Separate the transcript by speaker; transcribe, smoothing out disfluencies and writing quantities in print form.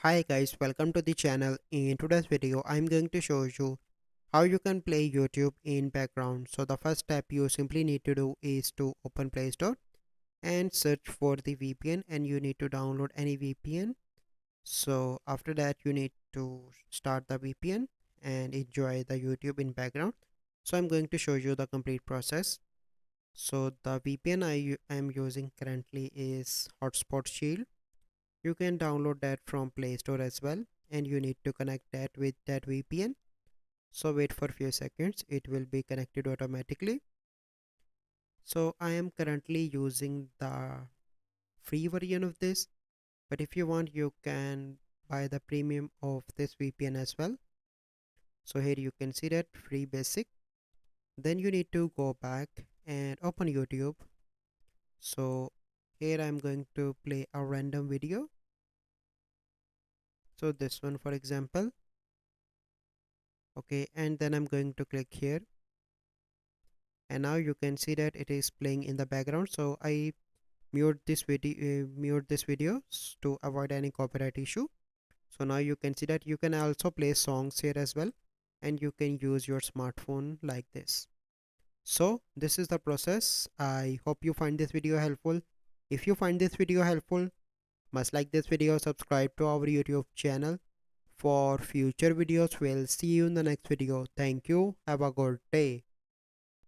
Speaker 1: Hi guys, welcome to the channel. In today's video, I'm going to show you how you can play YouTube in background. So the first step you simply need to do is to open Play Store and search for the VPN, and you need to download any VPN. So after that you need to start the VPN and enjoy the YouTube in background. So I'm going to show you the complete process. So the VPN I am using currently is Hotspot Shield. You can download that from Play Store as well, and you need to connect that with that VPN. So wait for a few seconds, it will be connected automatically. So I am currently using the free version of this, but if you want you can buy the premium of this VPN as well. So here you can see that free basic. Then you need to go back and open YouTube. So here I'm going to play a random video. So this one for example. Okay, and then I'm going to click here, and now you can see that it is playing in the background. So I mute this video to avoid any copyright issue. So now you can see that you can also play songs here as well, and you can use your smartphone like this. So this is the process. I hope you find this video helpful. If you find this video helpful, must like this video, subscribe to our YouTube channel for future videos. We'll see you in the next video. Thank you, have a good day.